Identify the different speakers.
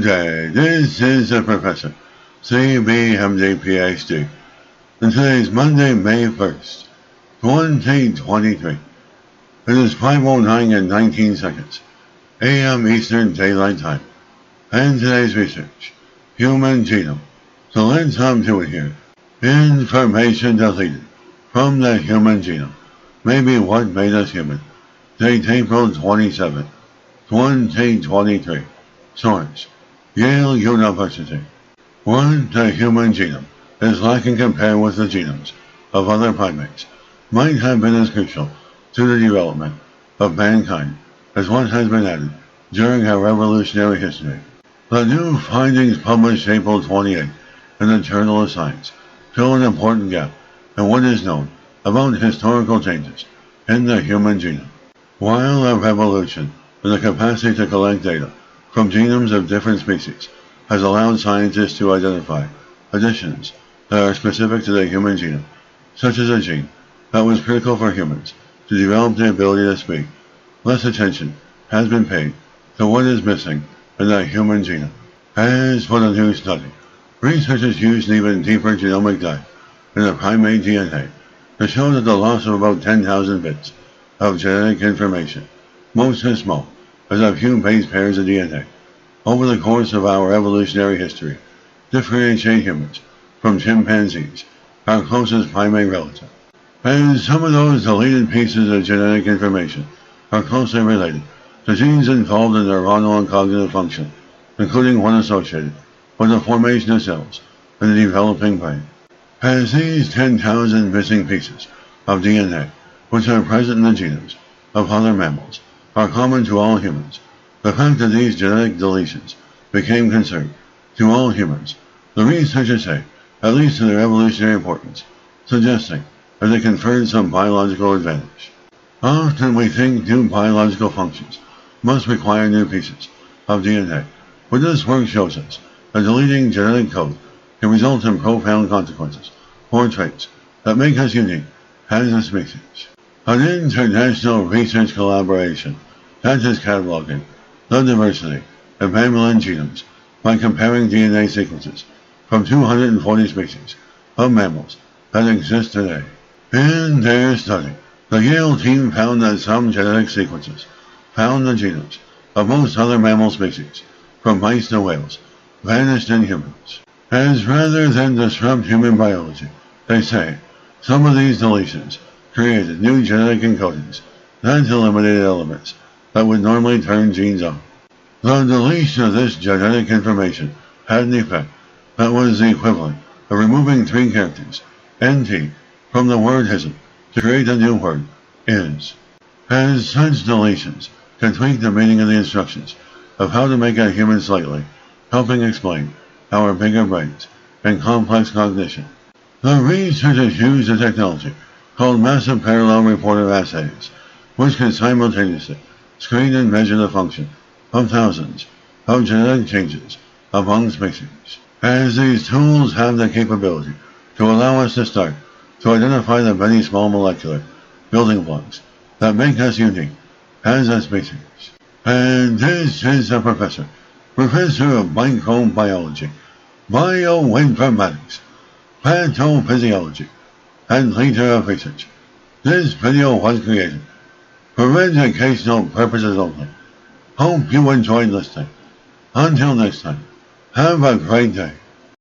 Speaker 1: day, this is the Professor, CBMD PhD, and today is Monday, May 1st, 2023. It is 5:09 and 19 seconds, a.m. Eastern Daylight Time, and today's research, human genome. So let's hop to it here. Information deleted from the human genome. Maybe what made us human. Date April 27, 2023. Source, Yale University. What the human genome is lacking compared with the genomes of other primates might have been as crucial to the development of mankind as what has been added during our evolutionary history. The new findings published April 28 in the Journal of Science fill an important gap in what is known about historical changes in the human genome. While our evolution and the capacity to collect data from genomes of different species has allowed scientists to identify additions that are specific to the human genome, such as a gene that was critical for humans to develop the ability to speak, less attention has been paid to what is missing in the human genome. As for the new study, researchers used an even deeper genomic dive in the primate DNA to show that the loss of about 10,000 bits of genetic information, most as small as a few base pairs of DNA, over the course of our evolutionary history, differentiate humans from chimpanzees, our closest primate relative. And some of those deleted pieces of genetic information are closely related to genes involved in neuronal and cognitive function, including one associated with the formation of cells in the developing brain. As these 10,000 missing pieces of DNA, which are present in the genomes of other mammals, are common to all humans, the fact that these genetic deletions became concerned to all humans, the researchers say, at least to their evolutionary importance, suggesting that they conferred some biological advantage. Often we think new biological functions must require new pieces of DNA, but this work shows us that deleting genetic code can result in profound consequences for traits that make us unique as a species. An international research collaboration that is cataloging the diversity of mammalian genomes by comparing DNA sequences from 240 species of mammals that exist today. In their study, the Yale team found that some genetic sequences found in the genomes of most other mammal species, from mice to whales, vanished in humans. As rather than disrupt human biology, they say, some of these deletions created new genetic encodings that eliminated elements that would normally turn genes on. The deletion of this genetic information had an effect that was the equivalent of removing 3 characters, NT, from the word hism to create a new word, is. As such deletions can tweak the meaning of the instructions of how to make a human slightly, helping explain our bigger brains and complex cognition. The researchers used a technology called massive parallel reporter assays, which can simultaneously screen and measure the function of thousands of genetic changes among species. As these tools have the capability to allow us to start to identify the many small molecular building blocks that make us unique as a species. And this is the Professor of Microbiology, Bioinformatics, Pathophysiology, and leader of research. This video was created for educational purposes only. Hope you enjoyed listening. Until next time, have a great day.